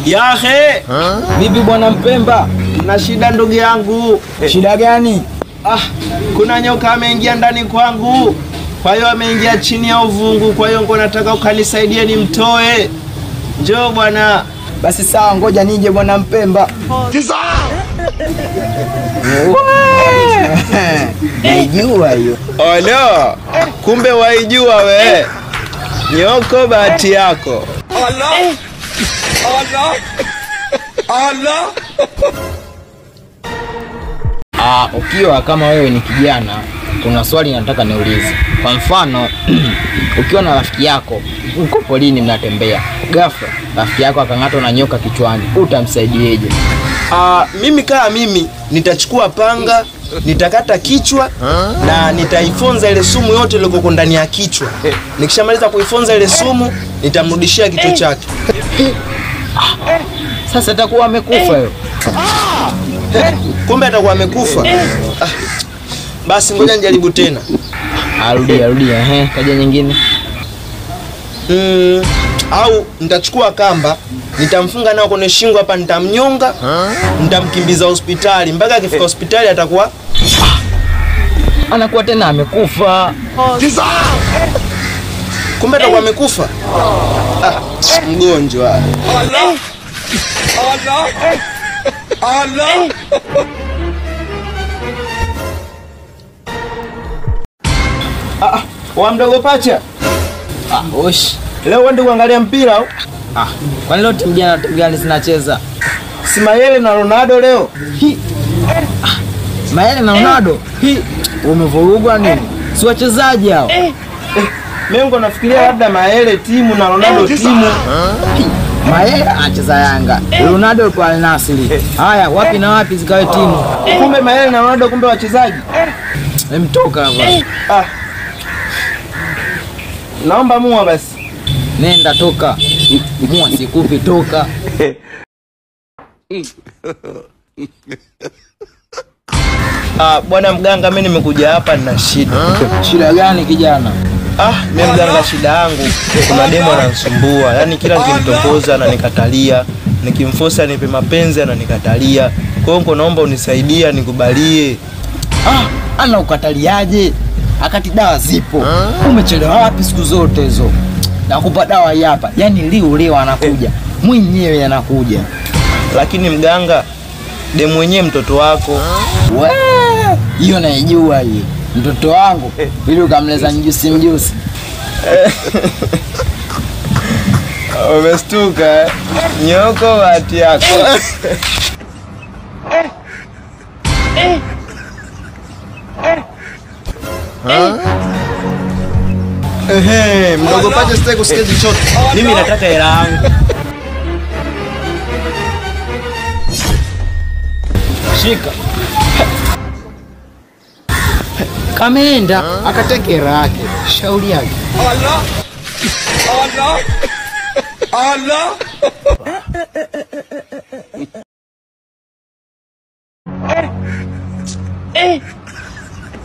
Yahe! Vipi bwana Mpemba? Na shida ndugu yangu. Shida gani? Kuna nyoka ameingia ndani kwangu. Kwa hiyo ameingia chini ya uvungu, kwa hiyo ngo nataka ukanisaidie nimtoe. Njoo bwana. Basi sawa, ngoja nije bwana Mpemba. Nijua hiyo. Olo, kumbe waijua we. Nyoko bahati yako. Allah. Ukiwa kama wewe ni kijana, kuna swali nataka niulize. Kwa mfano, ukiwa na rafiki yako, uko polini mnatembea, ghafla rafiki yako akang'atwa na nyoka kichwani, utamsaidieje? Mimi kama mimi nitachukua panga, nitakata kichwa na nitaifonza ile sumu yote iliyoko ndani ya kichwa. Nikishamaliza kuifonza ile sumu, nitamrudishia kichwa chake. Sasa atakuwa amekufa hiyo. Kumbe atakuwa amekufa. Basi ngoja nijaribu tena. Rudia. Kaja nyingine. Au nitachukua kamba, nitamfunga nao kwenye shingo hapa, nitamnyonga, nitamkimbiza hospitali mpaka akifika hospitali atakuwa anakuwa tena amekufa. Kumbe atakuwa amekufa. Mgonjwa. Allah. Wa mdogo pacha. Osh. Leo uende kuangalia mpira au? Kwani leo timu gani zinacheza? Si Mayele na Ronaldo leo. Mayele na Ronaldo? Umevurugwa nini? Si wachezaji hao. Mimi nafikiria labda Mayele timu na Ronaldo timu. Mayele anacheza Yanga, Ronaldo kwa Al Nassr. Haya, wapi na wapi zikawe timu? Kumbe Mayele na Ronaldo kumbe wachezaji. Mtoka hapa. Naomba mua basi. Nenda toka. Mua sikupi, toka. Bwana mganga, mimi nimekuja hapa na shida. Shida gani kijana? Mimi mganga, shida yangu kuna demo ananisumbua. Yaani kila nikimtongoza na nikatalia, nikimfosa nipe mapenzi ananikatalia. Kwa hiyo naomba unisaidie nikubalie. Ana ukataliaje? Akati dawa zipo. Umechelewa wapi siku zote hizo? Nakupa dawa hapa. Yaani leo anakuja. Mwenyewe anakuja. Lakini mganga, demu mwenyewe mtoto wako. Hiyo naijua hii. Mtoto wangu ili ukamleza mjusi. Umestuka. Nyoko bahati yako. Mdogo pacha, sitaki kusikia chochote. Mimi nataka hela yangu. Shika. Kameenda akatekera yake. Shauri yake. Allah.